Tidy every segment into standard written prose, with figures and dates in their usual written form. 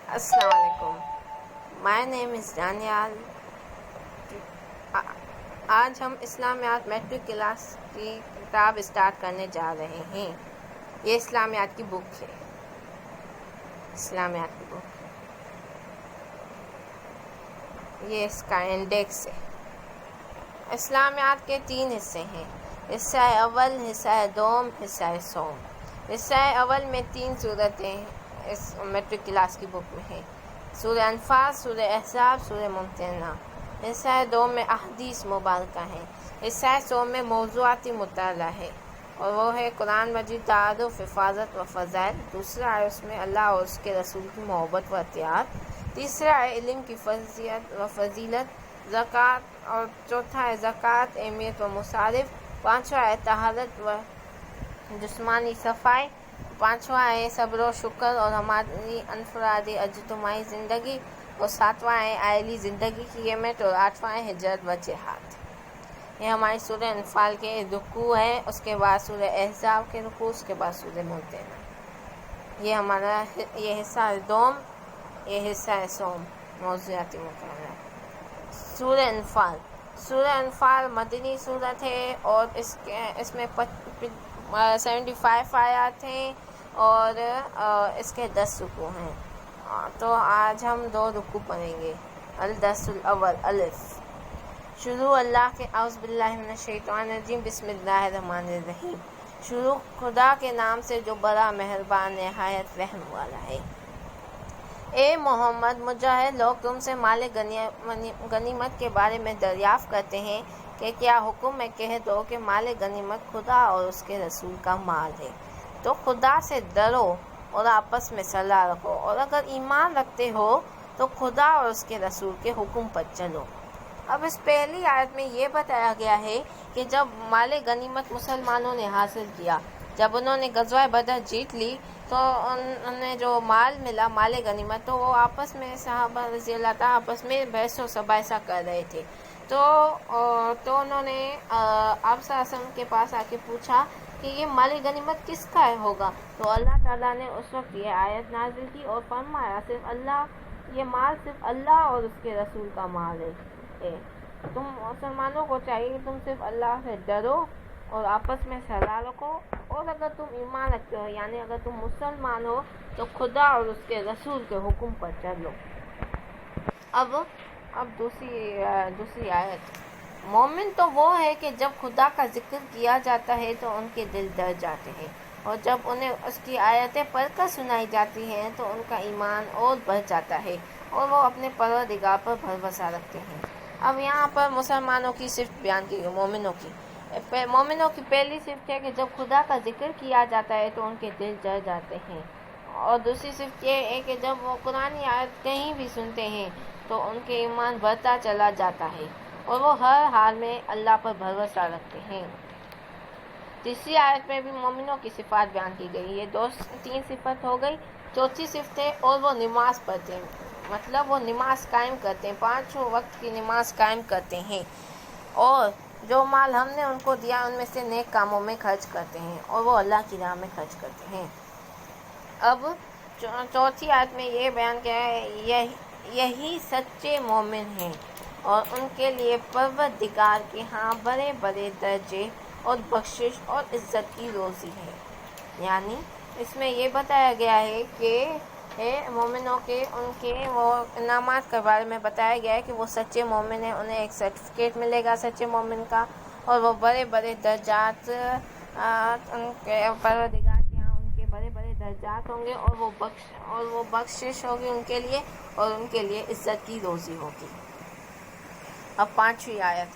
السلام علیکم. مائی نیم از دانیال. آج ہم اسلامیات میٹرک کلاس کی کتاب اسٹارٹ کرنے جا رہے ہیں. یہ اسلامیات کی بک ہے. اسلامیات کی بک یہ اس کا انڈیکس ہے. اسلامیات کے 3 حصے ہیں: حصہ اول، حصہ دوم، حصہ سوم. حصہ اول میں 3 صورتیں اس میٹرک کلاس کی بک میں ہیں: سورہ انفال، سورہ احزاب، سورہ ممتحنہ. حصہ دوم میں احادیث مبارکہ ہیں. حصہ سوم میں موضوعاتی مطالعہ ہے، اور وہ ہے قرآن مجید، تعارف، حفاظت و فضائل. دوسرا ہے اس میں اللہ اور اس کے رسول کی محبت و اطاعت. تیسرا ہے علم کی فضیلت، زکوٰۃ. اور چوتھا ہے زکوٰۃ، اہمیت و مصارف. پانچواں ہے طہارت و جسمانی صفائی. پانچواں ہے صبر و شکر اور ہماری انفرادی اجتماعی زندگی. اور ساتواں ہے عائلی زندگی کی اہمیت. اور آٹھواں ہے ہجرت و جہاد. یہ ہماری سورہ انفال کے رکوع ہے، اس کے بعد سورہ احزاب کے رکوع، اس کے بعد سورہ ممتحنہ. یہ ہمارا یہ حصہ دوم، یہ حصہ سوم، موضوعاتی مطالعہ. سورہ انفال. سورہ انفال مدنی سورت ہے، اور اس میں 75 آیات ہیں، اور اس کے 10 رکوع ہیں. تو آج ہم 2 رکوع پڑھیں گے. الدرس الاول. الف. شروع اللہ کے اعوذ باللہ من الشیطان الرجیم، بسم اللہ الرحمن الرحیم. شروع خدا کے نام سے جو بڑا مہربان نہایت رحم والا ہے. اے محمد، مجاہد لوگ تم سے مال غنیمت کے بارے میں دریافت کرتے ہیں کہ کیا حکم ہے؟ کہہ دو کہ مال غنیمت خدا اور اس کے رسول کا مال ہے. تو خدا سے ڈرو اور آپس میں صلاح رکھو، اور اگر ایمان رکھتے ہو تو خدا اور اس کے رسول کے حکم پر چلو. اب اس پہلی آیت میں یہ بتایا گیا ہے کہ جب مال غنیمت مسلمانوں نے حاصل کیا، جب انہوں نے غزوہ بدر جیت لی، تو انہیں جو مال ملا، مال غنیمت، تو وہ آپس میں صحابہ رضی اللہ تعالیٰ آپس میں بحث و مباحثہ کر رہے تھے. تو انہوں نے آپ صلی اللہ علیہ وسلم کے پاس آ کے پوچھا کہ یہ مال غنیمت کس کا ہوگا؟ تو اللہ تعالیٰ نے اس وقت یہ آیت نازل کی اور فرمایا یہ مال صرف اللہ اور اس کے رسول کا مال ہے. تم مسلمانوں کو چاہیے کہ تم صرف اللہ سے ڈرو اور آپس میں صلاح رکھو، اور اگر تم ایمان رکھتے ہو، یعنی اگر تم مسلمان ہو، تو خدا اور اس کے رسول کے حکم پر چلو. اب دوسری آیت. مومن تو وہ ہے کہ جب خدا کا ذکر کیا جاتا ہے تو ان کے دل ڈر جاتے ہیں، اور جب انہیں اس کی آیتیں پڑھ کر سنائی جاتی ہیں تو ان کا ایمان اور بڑھ جاتا ہے، اور وہ اپنے پروردگار پر بھروسہ رکھتے ہیں. اب یہاں پر مسلمانوں کی صفت بیان کی گئی. مومنوں کی پہلی صفت ہے کہ جب خدا کا ذکر کیا جاتا ہے تو ان کے دل ڈر جاتے ہیں. اور دوسری صفت یہ ہے کہ جب وہ قرآن آیت کہیں بھی سنتے ہیں تو ان کے ایمان بڑھتا چلا جاتا ہے، اور وہ ہر حال میں اللہ پر بھروسہ رکھتے ہیں. تیسری آیت میں بھی مومنوں کی صفات بیان کی گئی. یہ 3 صفت ہو گئی. چوتھی صفت ہے اور وہ نماز پڑھتے ہیں، مطلب وہ نماز قائم کرتے ہیں، 5 وقت کی نماز قائم کرتے ہیں، اور جو مال ہم نے ان کو دیا ان میں سے نیک کاموں میں خرچ کرتے ہیں، اور وہ اللہ کی راہ میں خرچ کرتے ہیں. اب چوتھی آیت میں یہ بیان کیا ہے، یہی سچے مومن ہیں، اور ان کے لیے پروردگار کے ہاں بڑے بڑے درجے اور بخشش اور عزت کی روزی ہے. یعنی اس میں یہ بتایا گیا ہے کہ مومنوں کے ان کے وہ انعامات کے بارے میں بتایا گیا ہے کہ وہ سچے مومن ہیں، انہیں ایک سرٹیفکیٹ ملے گا سچے مومن کا، اور وہ بڑے بڑے درجات ان کے پروردگار کے یہاں ان کے بڑے بڑے درجات ہوں گے، اور وہ بخشش ہوگی ان کے لیے، اور ان کے لیے عزت کی روزی ہوگی. اب 5ویں آیت.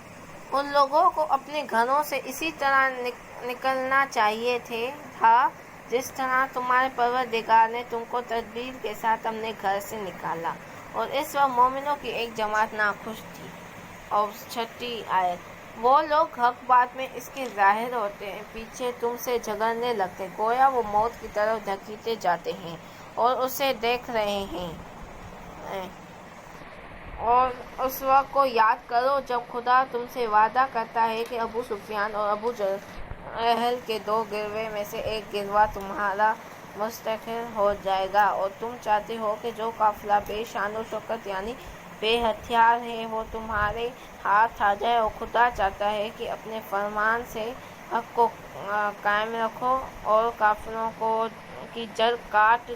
ان لوگوں کو اپنے گھروں سے اسی طرح نکلنا چاہیے تھا جس طرح تمہارے پروردگار نے تم کو تدبیر کے ساتھ اپنے گھر سے نکالا. اور اس وقت مومنوں کی ایک جماعت ناخوش تھی. اور 6ویں آیت. وہ لوگ حق بات میں اس کے ظاہر ہوتے ہیں، پیچھے تم سے جھگڑنے لگتے، گویا وہ موت کی طرف دھکیلے جاتے ہیں اور اسے دیکھ رہے ہیں. اور اس وقت کو یاد کرو جب خدا تم سے وعدہ کرتا ہے کہ ابو سفیان اور ابو جہل کے 2 گروہ میں سے ایک گروہ تمہارا مستقل ہو جائے گا، اور تم چاہتے ہو کہ جو قافلہ بے شان و شوکت یعنی بے ہتھیار ہے وہ تمہارے ہاتھ آ جائے، اور خدا چاہتا ہے کہ اپنے فرمان سے حق کو قائم رکھو اور کافروں کی جڑ کاٹ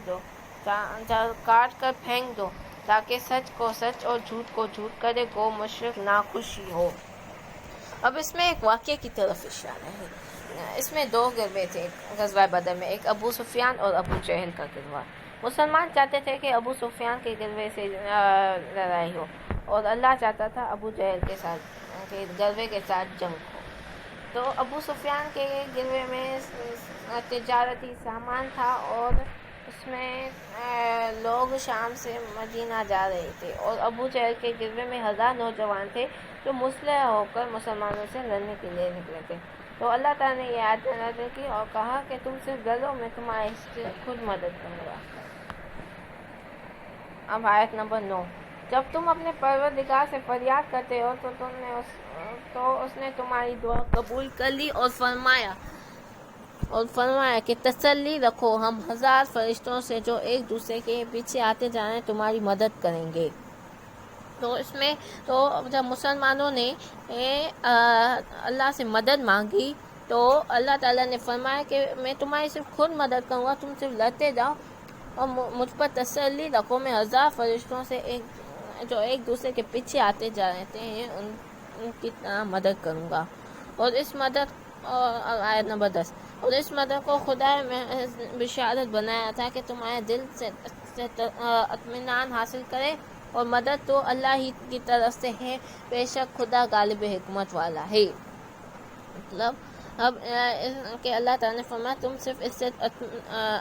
کر پھینک دو، تاکہ سچ کو سچ اور جھوٹ کو جھوٹ کرے، گو مشرق ناخوشی ہو۔ اب اس میں ایک واقعے کی طرف اشارہ ہے۔ اس میں دو گروے تھے غزوہ بدر میں، ایک ابو سفیان اور ابو جہل کا گروہ۔ مسلمان چاہتے تھے کہ ابو سفیان کے گروے سے لڑائی ہو، اور اللہ چاہتا تھا ابو جہل کے گروے کے ساتھ جنگ ہو۔ تو ابو سفیان کے گروے میں تجارتی سامان تھا، اور اس میں لوگ شام سے مدینہ جا رہے تھے، اور ابو جہل کے گروے میں 1000 نوجوان تھے جو مسلح ہو کر مسلمانوں سے لڑنے کے لیے نکلے تھے۔ تو اللہ تعالیٰ نے یہ آیت نازل کی اور کہا کہ تم صرف لڑو، میں تمہاری خود مدد کروں گا۔ اب آیت نمبر 9۔ جب تم اپنے پروردگار سے فریاد کرتے ہو تو اس نے تمہاری دعا قبول کر لی، اور فرمایا کہ تسلی رکھو، ہم 1000 فرشتوں سے جو ایک دوسرے کے پیچھے آتے جا رہے ہیں تمہاری مدد کریں گے۔ تو اس میں جب مسلمانوں نے اللہ سے مدد مانگی تو اللہ تعالیٰ نے فرمایا کہ میں تمہاری صرف خود مدد کروں گا، تم صرف لڑتے جاؤ اور مجھ پر تسلی رکھو، میں 1000 فرشتوں سے جو ایک دوسرے کے پیچھے آتے جا رہتے ہیں ان کی مدد کروں گا۔ اور اس مدد آیت نمبر 10، اور اس مدد کو خدا نے بشارت بنایا تھا کہ تمہارے دل سے اطمینان حاصل کرے، اور مدد تو اللہ ہی کی طرف سے ہے، بے شک خدا غالب حکمت والا ہے۔ مطلب اب کہ اللہ تعالیٰ نے فرمایا تم صرف اس سے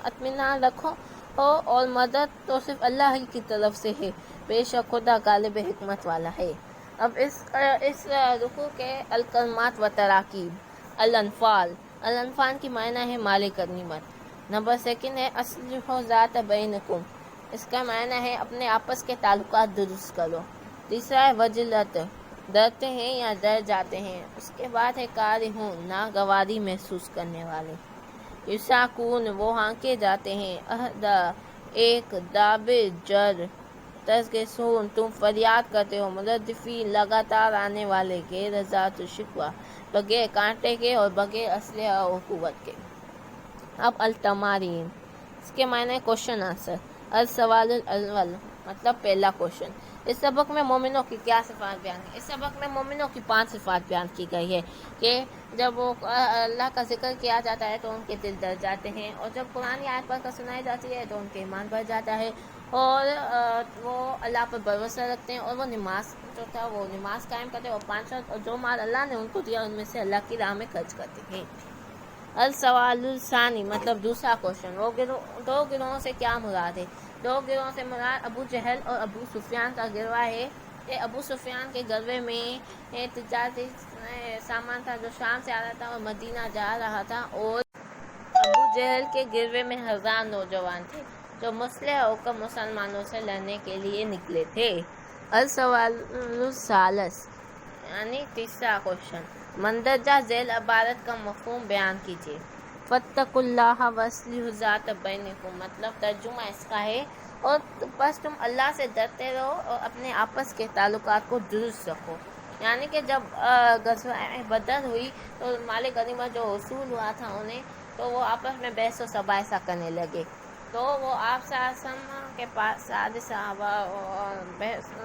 اطمینان رکھو، اور مدد تو صرف اللہ ہی کی طرف سے ہے، بے شک خدا غالب حکمت والا ہے۔ اب اس رکوع کے الکلمات و تراکیب۔ الانفال کی معنی ہے مالک غنیمت۔ نمبر 2 ہے اصلحوا ذات بینکم، اس کا معنی ہے اپنے آپس کے تعلقات درست کرو۔ تیسرا ہے وجلت، ڈرتے ہیں یا ڈر جاتے ہیں۔ اس کے بعد ہے کارہون، ناگواری محسوس کرنے والے۔ یساکون، وہ ہانکے جاتے ہیں۔ اہدا، ایک۔ دابر، جڑ۔ تزگسون، تم فریاد کرتے ہو۔ مردفین، لگاتار آنے والے۔ غیر ذات شکوہ، بغیر کانٹے کے اور بغیر اسلحہ اور قوت کے۔ اب التمارین، اس کے معنی کوشچن آنسر۔ السوال الاول، مطلب پہلا کوشچن۔ اس سبق میں مومنوں کی کیا صفات بیان کی؟ اس سبق میں مومنوں کی 5 صفات بیان کی گئی ہے کہ جب وہ اللہ کا ذکر کیا جاتا ہے تو ان کے دل ڈر جاتے ہیں، اور جب قرآن آیت پڑھ کر سنائی جاتی ہے تو ان کے ایمان بڑھ جاتا ہے، اور وہ اللہ پر بھروسہ رکھتے ہیں، اور وہ نماز قائم کرتے ہیں، اور 5 وقت اور جو مال اللہ نے ان کو دیا ان میں سے اللہ کی راہ میں خرچ کرتے ہیں۔ السوال الثانی، مطلب دوسرا کوشچن، وہ دو گروہوں سے کیا مراد ہے؟ 2 گروہوں سے مراد ابو جہل اور ابو سفیان کا گروہ ہے کہ ابو سفیان کے گروے میں تجارتی سامان تھا جو شام سے آ رہا تھا اور مدینہ جا رہا تھا، اور ابو جہل کے گروے میں 1000 نوجوان تھے جو مسلح ہو کر مسلمانوں سے لڑنے کے لیے نکلے تھے۔ السوال الثالث، یعنی تیسرا کوشچن، مندرجہ ذیل عبارت کا مفہوم بیان کیجیے۔ فاتقوا اللہ واصلحوا ذات بینکم، مطلب ترجمہ اس کا ہے اور بس تم اللہ سے ڈرتے رہو اور اپنے آپس کے تعلقات کو درست رکھو۔ یعنی کہ جب غزوہ بدر ہوئی تو مال غنیمت جو حصول ہوا تھا انہیں، تو وہ آپس میں بحث و مباحثہ کرنے لگے، تو وہ آپ صلی اللہ علیہ وسلم کے پاس سارے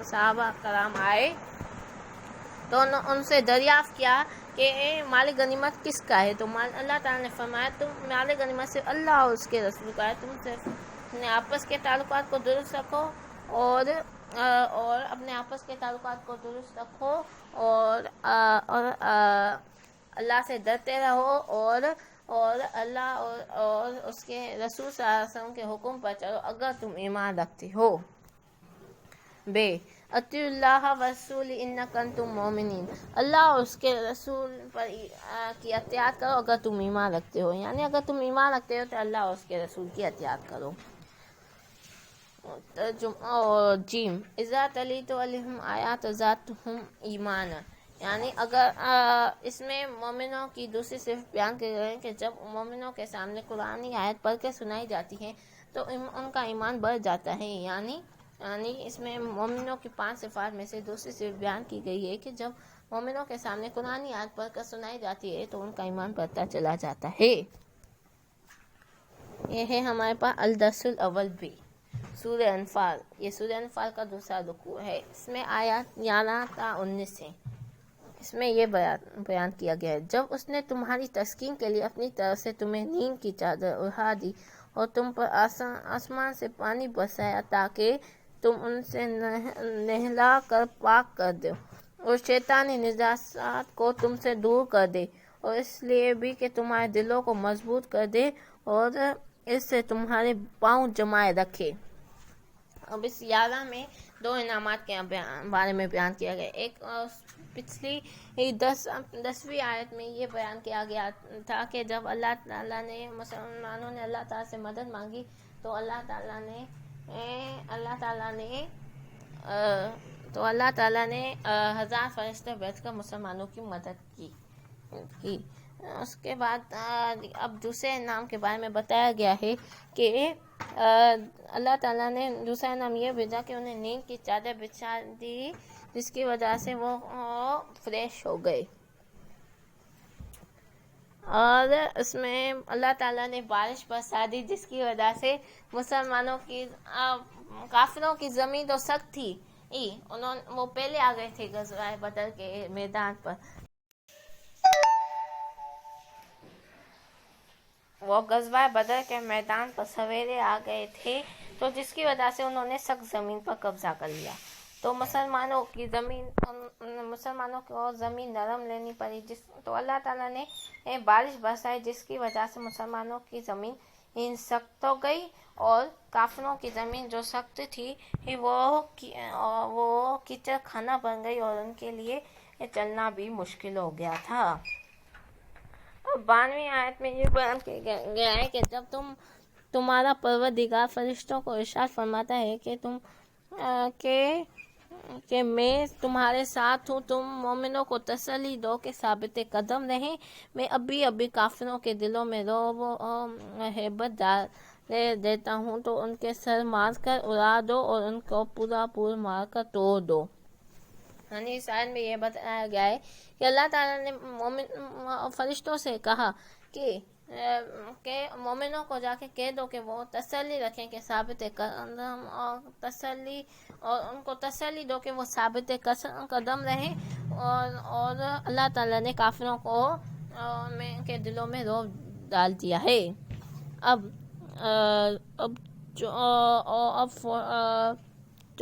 صحابہ کرام آئے تو ان سے دریافت کیا کہ مال غنیمت کس کا ہے؟ تو اللہ تعالیٰ نے فرمایا تم مال غنیمت صرف اللہ اور اس کے رسول کا ہے، تم صرف اپنے آپس کے تعلقات کو درست رکھو اور اپنے آپس کے تعلقات کو درست رکھو اور اللہ سے ڈرتے رہو اور اللہ اور اس کے رسول صلی اللہ علیہ وسلم کے حکم پر چلو اگر تم ایمان رکھتے ہو۔ اطیعوا اللہ والرسول ان کنتم مؤمنین، اللہ اور اس کے رسول پر کی اطاعت کرو اگر تم ایمان رکھتے ہو، یعنی اگر تم ایمان رکھتے ہو تو اللہ اور اس کے رسول کی اطاعت کرو۔ اور اذا تلیت علیہم آیات زادتہم ایمانا، یعنی اگر اس میں مومنوں کی دوسری صرف بیان کی گئی کہ جب مومنوں کے سامنے قرآنی آیت پڑھ کے سنائی جاتی ہے تو ان کا ایمان بڑھ جاتا ہے، یعنی اس میں مومنوں کی 5 صفات میں سے دوسری صرف بیان کی گئی ہے کہ جب مومنوں کے سامنے قرآنی آیت پڑھ کر سنائی جاتی ہے تو ان کا ایمان بڑھتا چلا جاتا ہے۔ یہ ہے ہمارے پاس الدرس الاول بھی سورہ انفال، یہ سورہ انفال کا دوسرا رکوع ہے، اس میں آیات 11 تا 19 ہیں۔ اس میں یہ بیان کیا گیا ہے، جب اس نے تمہاری تسکین کے لیے اپنی طرف سے تمہیں نیند کی چادر اڑا دی اور تم پر آسمان سے پانی برسایا تاکہ تم ان سے نہلا کر پاک کر دو اور شیطانی نجاسات کو تم سے دور کر دے، اور اس لیے بھی کہ تمہارے دلوں کو مضبوط کر دے اور اس سے تمہارے پاؤں جمائے رکھے۔ اب اس 11 میں 2 انعامات کے بارے میں بیان کیا گیا۔ ایک پچھلی 10ویں آیت میں یہ بیان کیا گیا تھا کہ جب اللہ تعالیٰ نے مسلمانوں نے اللہ تعالیٰ سے مدد مانگی تو اللہ تعالیٰ نے 1000 فرشتے بھیج کر مسلمانوں کی مدد کی۔ اس کے بعد اب دوسرے انعام کے بارے میں بتایا گیا ہے کہ اللہ تعالیٰ نے دوسرا انعام یہ بھیجا کہ انہیں نیند کی چادر بچھا دی جس کی وجہ سے وہ فریش ہو گئے، اور اس میں اللہ تعالیٰ نے بارش برسا دی جس کی وجہ سے مسلمانوں کی کافروں کی زمین تو سخت تھی، وہ پہلے آ گئے تھے غزوہ بدر کے میدان پر، وہ غزوہ بدر کے میدان پر سویرے آ گئے تھے، تو جس کی وجہ سے انہوں نے سخت زمین پر قبضہ کر لیا، تو مسلمانوں کو زمین نرم لینی پڑی، تو اللہ تعالیٰ نے بارش برسائی جس کی وجہ سے مسلمانوں کی زمین سخت ہو گئی، اور کافروں کی زمین جو سخت تھی وہ کیچڑ خانہ بن گئی اور ان کے لیے چلنا بھی مشکل ہو گیا تھا۔ 92ویں آیت میں یہ بیان کیا گیا ہے کہ جب تمہارا پروردگار فرشتوں کو ارشاد فرماتا ہے کہ میں تمہارے ساتھ ہوں، تم مومنوں کو تسلی دو کہ ثابت قدم رہیں، میں ابھی کافروں کے دلوں میں رعب و ہیبت ڈال دیتا ہوں تو ان کے سر مار کر اڑا دو اور ان کو پورا مار کر توڑ دو۔ یعنی اس آیت میں یہ بتایا گیا ہے کہ اللہ تعالیٰ نے فرشتوں سے کہا کہ مومنوں کو جا کے کہہ دو کہ وہ تسلی رکھیں کہ ثابت قدم اور ان کو تسلی دو کہ وہ ثابت قدم رہیں، اور اللہ تعالیٰ نے کافروں کے دلوں میں رعب ڈال دیا ہے۔ اب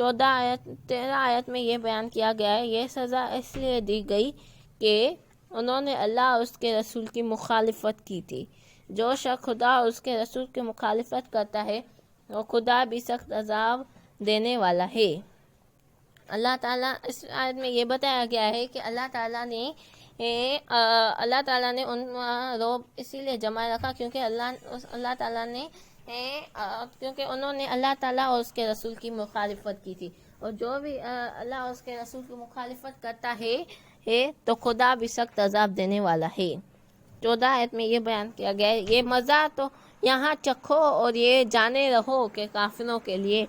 13 آیت میں یہ بیان کیا گیا ہے، یہ سزا اس لیے دی گئی کہ انہوں نے اللہ اور اس کے رسول کی مخالفت کی تھی، جو شخص خدا اور اس کے رسول کی مخالفت کرتا ہے وہ خدا بھی سخت عذاب دینے والا ہے۔ اللہ تعالیٰ اس آیت میں یہ بتایا گیا ہے کہ اللہ تعالیٰ نے ان روب اسی لیے جمائے رکھا کیونکہ انہوں نے اللہ تعالیٰ اور اس کے رسول کی مخالفت کی تھی، اور جو بھی اللہ اور اس کے رسول کی مخالفت کرتا ہے تو خدا بھی سخت عذاب دینے والا ہے۔ 14 آیت میں یہ بیان کیا گیا ہے، یہ مزہ تو یہاں چکھو اور یہ جانے رہو کہ کافروں کے لیے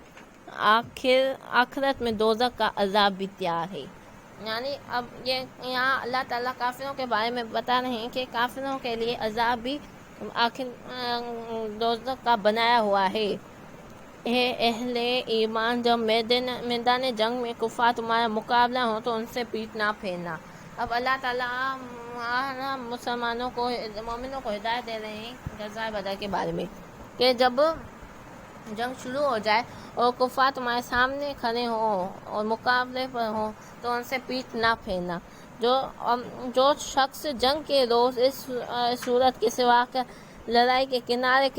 آخرت میں دوزخ کا عذاب بھی تیار ہے۔ یعنی اب یہاں اللہ تعالیٰ کافروں کے بارے میں بتا رہے ہیں کہ کافروں کے لیے عذاب بھی آخر دوزخ کا بنایا ہوا ہے۔ اے اہل ایمان، جب میدان جنگ میں کفار تمہارا مقابلہ ہو تو ان سے پیٹ نہ پھیرنا۔ اب اللہ تعالیٰ مومنوں کو ہدایت دے رہے ہیں غزوہ بدر کے بارے میں کہ جب جنگ شروع ہو جائے اور کفار تمہارے سامنے کھڑے ہوں اور مقابلے پر ہوں تو ان سے پیٹ نہ پھیرنا۔ جو شخص جنگ کے روز اس صورت کے سوا لڑائی کے کنارے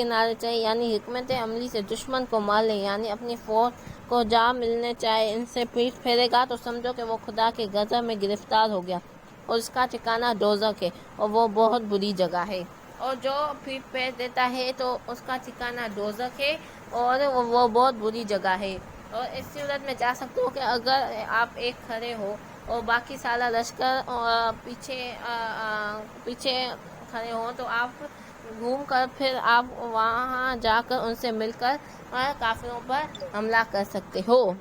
چاہے، یعنی حکمت عملی سے دشمن کو مار لے، یعنی اپنی فوج کو جا ملنے چاہے، ان سے پیٹ پھیرے گا تو سمجھو کہ وہ خدا کے غضب میں گرفتار ہو گیا اور اس کا ٹھکانہ دوزخ ہے اور وہ بہت بری جگہ ہے، اور جو پیٹ پھیر دیتا ہے تو اس کا ٹھکانہ دوزخ ہے اور وہ بہت بری جگہ ہے۔ اور اس صورت میں جا سکتے ہو کہ اگر آپ ایک کھڑے ہو اور باقی سارا لشکر پیچھے کھڑے ہوں تو آپ گھوم کر پھر آپ وہاں جا کر ان سے مل کر کافروں پر حملہ کر سکتے ہو۔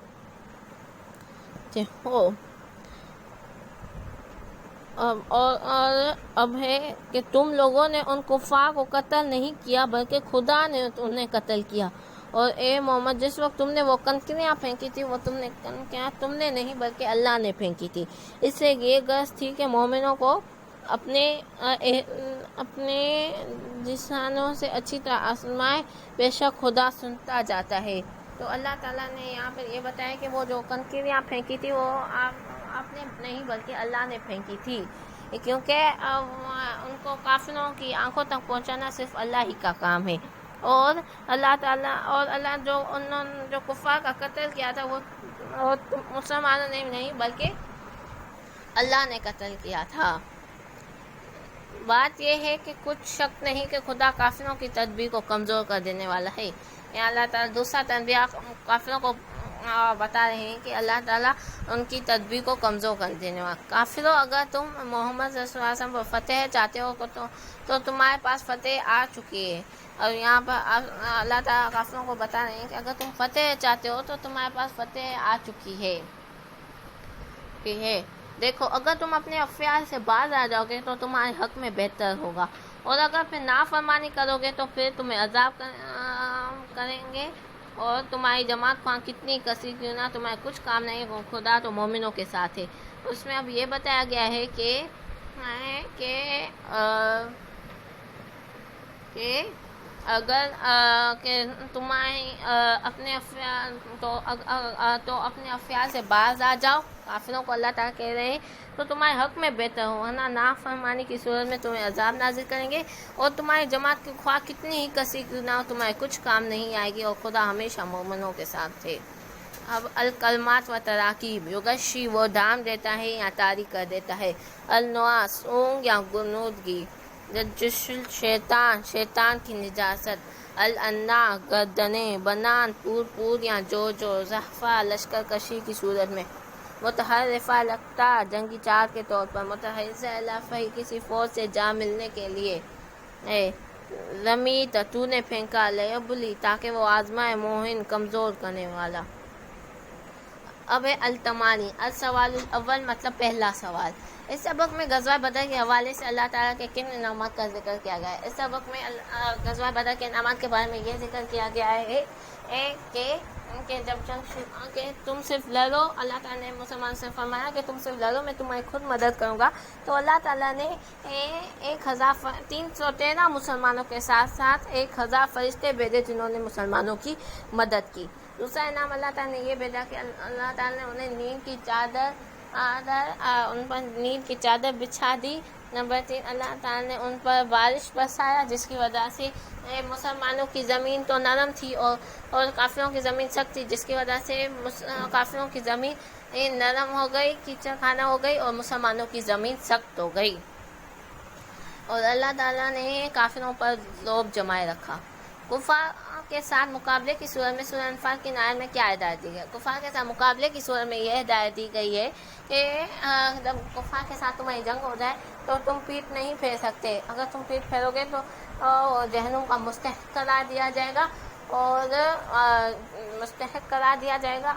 اور اب ہے کہ تم لوگوں نے ان کفار کو قتل نہیں کیا بلکہ خدا نے انہیں قتل کیا۔ اور اے محمد جس وقت تم نے وہ کنکریاں پھینکی تھی وہ تم نے نہیں بلکہ اللہ نے پھینکی تھی۔ اس سے یہ غرض تھی کہ مومنوں کو اپنے لسانوں سے اچھی طرح آزمائے، بے شک خدا سنتا جاتا ہے۔ تو اللہ تعالیٰ نے یہاں پر یہ بتایا کہ وہ جو کنکریاں پھینکی تھی وہ آپ نے نہیں بلکہ اللہ نے پھینکی تھی، کیونکہ ان کو کافروں کی آنکھوں تک پہنچانا صرف اللہ ہی کا کام ہے۔ اور اللہ جو کفار کا قتل کیا تھا وہ مسلمانوں نے نہیں بلکہ اللہ نے قتل کیا تھا۔ بات یہ ہے کہ کچھ شک نہیں کہ خدا کافروں کی تدبیر کو کمزور کر دینے والا ہے۔ یہاں اللہ تعالیٰ دوسرا تنبیہ کافروں کو بتا رہے ہیں کہ اللہ تعالیٰ ان کی تدبیر کو کمزور کر دینے والا۔ کافروں اگر تم محمد صلی اللہ علیہ وسلم پر فتح چاہتے ہو تو تمہارے پاس فتح آ چکی ہے۔ اور یہاں پر اللہ تعالیٰ کافروں کو بتا رہے ہیں کہ اگر تم فتح چاہتے ہو تو تمہارے پاس فتح آ چکی ہے۔ دیکھو اگر تم اپنے افعال سے باز آ جاؤ گے تو تمہارے حق میں بہتر ہوگا، اور اگر پھر نافرمانی کرو گے تو پھر تمہیں عذاب کریں گے، اور تمہاری جماعت خواہ کتنی کثیر کیوں نہ تمہیں کچھ کام نہیں، خدا تو مومنوں کے ساتھ ہے۔ اس میں اب یہ بتایا گیا ہے کہ اگر کہ تمہارے اپنے افعال تو اپنے افعال سے باز آ جاؤ، کافروں کو اللہ تعالیٰ کہہ رہے ہیں، تو تمہارے حق میں بہتر ہو، ورنہ نافرمانی کی صورت میں تمہیں عذاب نازل کریں گے، اور تمہاری جماعت کی خواہ کتنی ہی کثیر کیوں نہ ہو تمہیں کچھ کام نہیں آئے گی، اور خدا ہمیشہ مومنوں کے ساتھ ہے۔ اب الکلمات و تراکیب، یغشی وہ ڈھانپ دیتا ہے یا طاری کر دیتا ہے، النواس اونگ یا غنودگی، جشل شیطان کی نجاست، الانا گردنیں، بنان پور یا جو زحفہ لشکر کشی کی صورت میں، متحرفہ لگتا جنگی چال کے طور پر، متحرزہ الافی کسی فوج سے جا ملنے کے لیے، رمیت تو نے پھینکا، لیبلی تاکہ وہ آزمائے، موہن کمزور کرنے والا۔ اب ہے التمانی، السوال الاول مطلب پہلا سوال۔ اس سبق میں غزوہ بدر کے حوالے سے اللہ تعالیٰ کے کن انعامات کا ذکر کیا گیا ہے۔ اس سبق میں غزوہ بدر کے انعامات کے بارے میں یہ ذکر کیا گیا ہے کہ جب کہ تم صرف لڑو، اللہ تعالیٰ نے مسلمان سے فرمایا کہ تم صرف لڑو، میں تمہاری خود مدد کروں گا، تو اللہ تعالیٰ نے 313 مسلمانوں کے ساتھ ساتھ 1000 فرشتے بھیجے جنہوں نے مسلمانوں کی مدد کی۔ دوسرا انعام اللہ تعالیٰ نے یہ بھیجا کہ اللہ تعالیٰ نے انہیں نیند کی چادر بچھا دی۔ نمبر 3، اللہ تعالیٰ نے ان پر بارش برسایا جس کی وجہ سے مسلمانوں کی زمین تو نرم تھی اور کافروں کی زمین سخت تھی، جس کی وجہ سے کافروں کی زمین نرم ہو گئی، کیچڑ خانہ ہو گئی، اور مسلمانوں کی زمین سخت ہو گئی۔ اور اللہ تعالیٰ نے کافروں پر رعب جمائے رکھا۔ کفار کے ساتھ مقابلے کی صورت میں سورہ انفال کی آیت میں کیا ہدایت دی گئی؟ کفار کے ساتھ مقابلے کی صورت میں یہ ہدایت دی گئی ہے کہ جب کفار کے ساتھ تمہاری جنگ ہو جائے تو تم پیٹھ نہیں پھیر سکتے، اگر تم پیٹھ پھیرو گے تو جہنم کا مستحق قرار دیا جائے گا،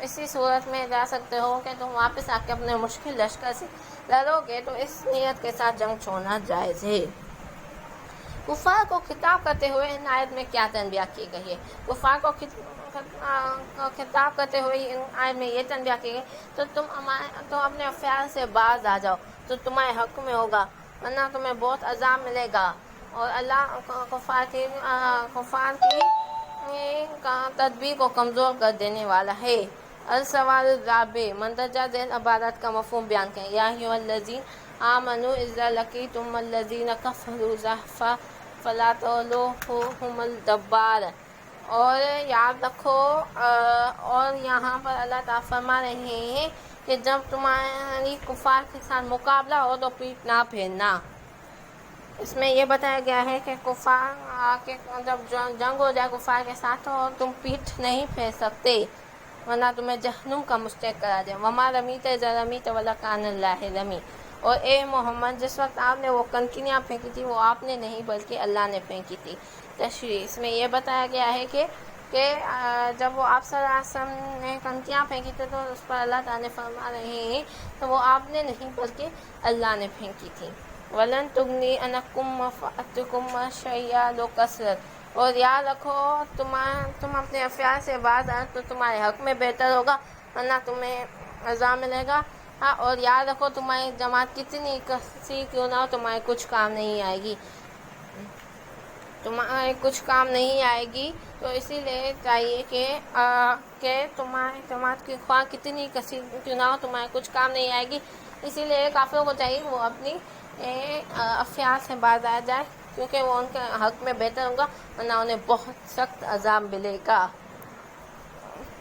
اسی صورت میں جا سکتے ہو کہ تم واپس آ کے اپنے مشکل لشکر سے لڑو گے، تو اس نیت کے ساتھ جنگ چھوڑنا جائز ہے۔ کفار کو خطاب کرتے ہوئے ان آیت میں کیا تنبیہ کی گئی ہے؟ کفار کو خطاب کرتے ہوئے ان آیت میں یہ تنبیہ کی گئی تو تم اپنے افعال سے باز آ جاؤ تو تمہارے حق میں ہوگا، ورنہ تمہیں بہت عذاب ملے گا، اور اللہ کفار کی تدبیر کو کمزور کر دینے والا ہے۔ السوال الرابع، مندرجہ ذیل عبارت کا مفہوم بیان کریں۔ یا ایھا الذین آمنوا اذا لقیتم الذین کفروا زحفا فلا تولوہم الادبار۔ اور یاد رکھو، اور یہاں پر اللہ تعالیٰ فرما رہے ہیں کہ جب تمہاری کفار کے ساتھ مقابلہ ہو تو پیٹھ نہ پھیرنا۔ اس میں یہ بتایا گیا ہے کہ کفار کے جب جنگ ہو جائے کفار کے ساتھ تو تم پیٹھ نہیں پھیر سکتے، ورنہ تمہیں جہنم کا مستحق کرا دیں. وما رمیت اذ رمیت ولکان اللہ رمی. اور اے محمد جس وقت آپ نے وہ کنکریاں پھینکی تھی وہ آپ نے نہیں بلکہ اللہ نے پھینکی تھی. تشریح اس میں یہ بتایا گیا ہے کہ جب وہ آپ صلی اللہ علیہ وسلم نے کنکریاں پھینکی تھی تو اس پر اللہ تعالیٰ نے فرما رہے ہیں تو وہ آپ نے نہیں بلکہ اللہ نے پھینکی تھی. وَلَن تُغْنِيَ عَنْكُمْ مَنْفَعَتُكُمْ وَشَيْئًا لَوْ كَثُرَتْ. اور یاد رکھو تم اپنے افعال سے باز آئے تو تمہارے حق میں بہتر ہوگا ورنہ تمہیں عذاب ملے گا. اور یاد رکھو تمہاری جماعت کتنی کثیر کیوں نہ ہو تمہارے کچھ کام نہیں آئے گی. تمہارے کچھ کام نہیں آئے گی تو اسی لیے چاہیے کہ تمہاری جماعت کی خواہ کتنی کثیر کیوں نہ ہو تمہارے کچھ کام نہیں آئے گی. اسی لیے کافروں کو چاہیے وہ اپنی افعال سے باز آ جائے کیونکہ وہ ان کے حق میں بہتر ہوگا ورنہ انہیں بہت سخت عذاب ملے گا.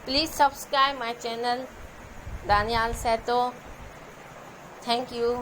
Please subscribe my channel Daniyal Setu. Thank you.